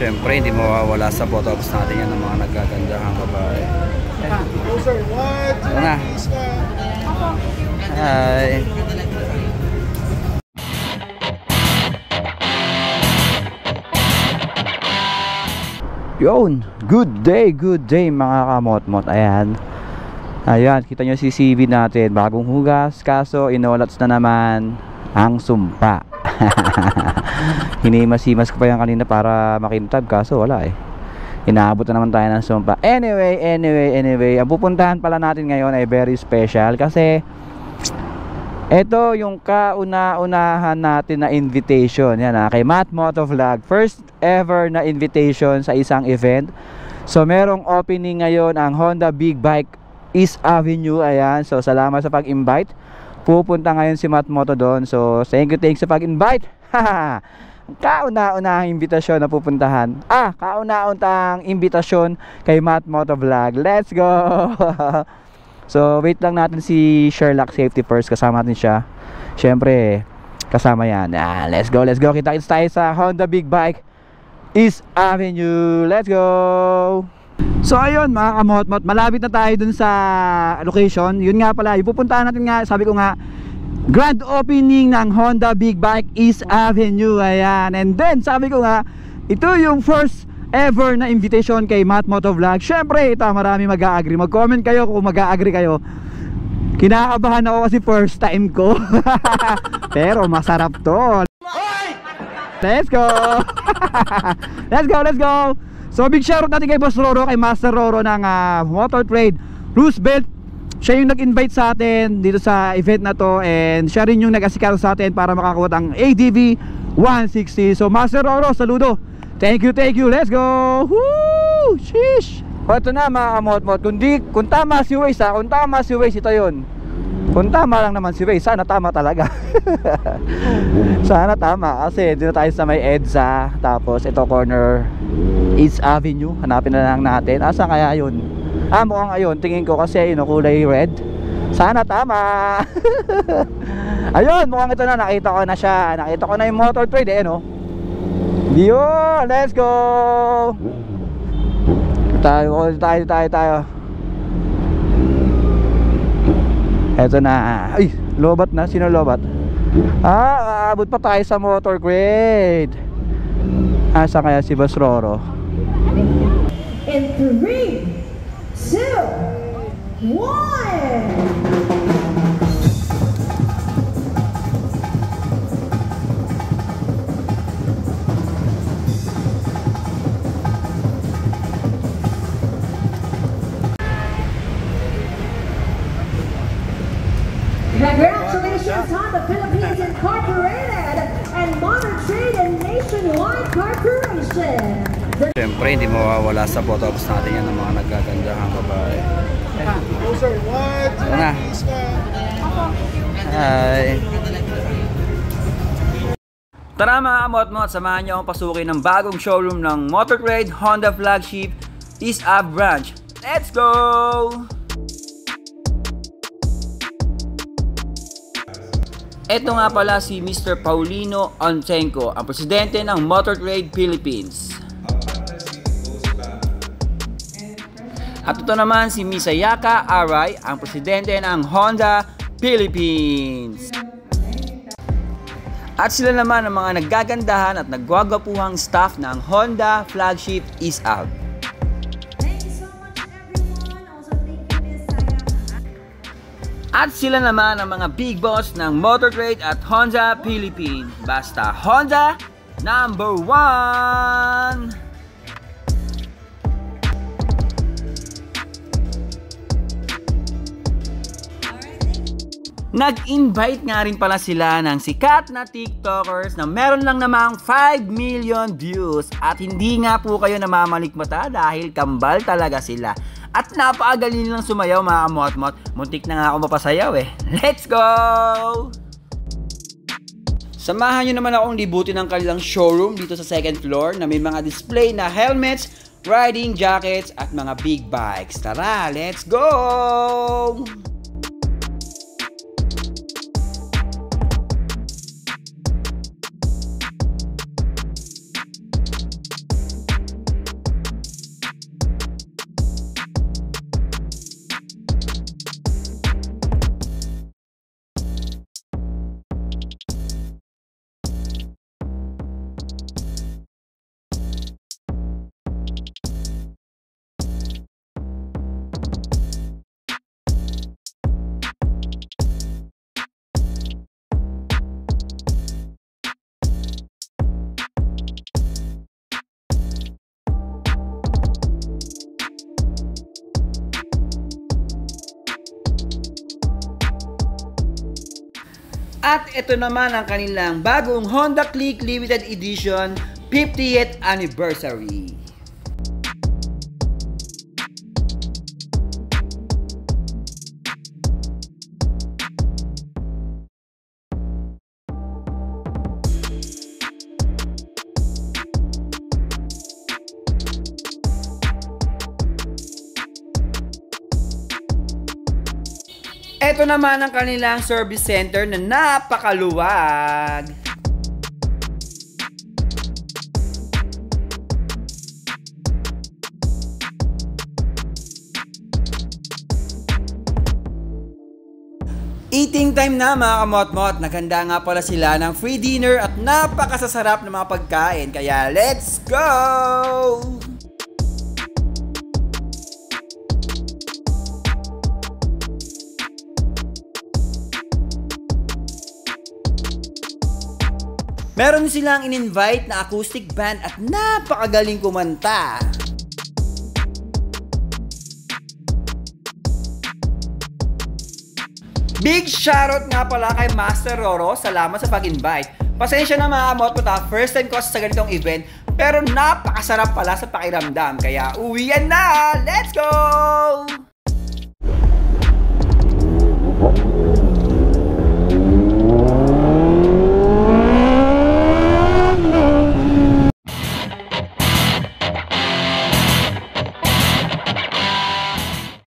Siyempre, hindi mawawala sa photo-ops natin yan ng mga nagagandahang babae. Oh, sir, what? Ito na. Hi. Yun, good day mga kamot-mot. Ayan, kita nyo si CB natin, bagong hugas, kaso inolats na naman ang sumpa. Hinimas-himas ko pa yan kanina para makintab, kaso wala eh. Inaabot na naman tayo ng sumpa. Anyway, ang pupuntahan pala natin ngayon ay very special kasi ito yung kauna-unahan natin na invitation. Yan kay Matt Motovlog. First ever na invitation sa isang event. So merong opening ngayon ang Honda Big Bike East Avenue. Ayan, so salamat sa pag-invite. Pupunta ngayon si Matt Moto doon. So thank you sa pag-invite. Kauna-unahang imbitasyon na pupuntahan. Kauna-unahang imbitasyon kay Matt Motovlog. Let's go. So wait lang natin si Sherlock Safety First. Kasama natin siya. Syempre kasama yan. Let's go. Kita-kits tayo sa Honda Big Bike East Avenue. Let's go. So ayun mga kamot-mot, malapit na tayo dun sa location. Yun nga pala, ipupuntahan natin nga, sabi ko nga, grand opening ng Honda Big Bike East Avenue. Ayan. And then sabi ko nga, ito yung first ever na invitation kay Matt Motovlog. Syempre ito, marami mag-a-agree. Mag-comment kayo kung mag-a-agree kayo. Kinakabahan ako kasi first time ko. Pero masarap to. Let's go. Let's go. So big shoutout natin kay Boss Roro, kay Master Roro ng Motor Trade Roosevelt. Siya yung nag-invite sa atin dito sa event na to, and siya rin yung nag-asikaro sa atin para makakuha ang ADV 160. So Master Roro, saludo. Thank you. Let's go. Woo! Sheesh. Ito na mga kamot-mot. Kung tama si Waze, kung tama si Waze, ito yun. Kung tama lang naman si Waze, sana tama talaga. Sana tama, kasi dito tayo sa may EDSA. Tapos ito corner East Avenue. Hanapin na lang natin. Asa kaya yun? Mukhang ayun, tingin ko kasi yun, kulay red. Sana tama. Ayun, mukhang ito na, nakita ko na siya. Nakita ko na yung Motor Trade no. Yun, let's go. Tayo. Eto na. Ay, lobat na. Sino lobat? Aabot pa tayo sa Motor Trade. Asa kaya si Boss Roro? In 3, 2, 1. Congratulations on the Philippines Incorporated and Modern Trade and Nationwide Corporation. Siyempre, hindi mawawala sa photo-ops natin yan ng mga nagagandahang babae. Oh, sir, what? Ito na. Hi. Tara mga kamot-mot, samahan niyo akong pasukin ng bagong showroom ng Motor Trade Honda Flagship East Ave Branch. Let's go! Ito nga pala si Mr. Paulino Ontenco, ang presidente ng Motor Trade Philippines. At ito naman si Miss Ayaka Aray, ang presidente ng Honda Philippines. At sila naman ang mga naggagandahan at nagwagwapuhang staff ng Honda Flagship East Ave. At sila naman ang mga big boss ng Motor Trade at Honda Philippines. Basta Honda, number 1! Nag-invite nga rin pala sila ng sikat na TikTokers na meron lang namang 5 million views. At hindi nga po kayo namamalikmata dahil kambal talaga sila. At napakagaling nilang sumayaw mga kamot-mot. Muntik na nga ako mapasayaw eh. Let's go! Samahan nyo naman akong libutin ang kanilang showroom dito sa second floor na may mga display na helmets, riding jackets at mga big bikes. Tara, let's go! At ito naman ang kanilang bagong Honda Click Limited Edition 50th Anniversary. Ito naman ang kanilang service center na napakaluwag. Eating time na mga kamot-mot. Naganda nga pala sila ng free dinner at napakasasarap na mga pagkain. Kaya let's go! Meron silang in-invite na acoustic band at napakagaling kumanta. Big shoutout nga pala kay Master Roro. Salamat sa pag-invite. Pasensya na mga kamot-mot, first time ko sa ganitong event, pero napakasarap pala sa pakiramdam. Kaya uwian na! Let's go!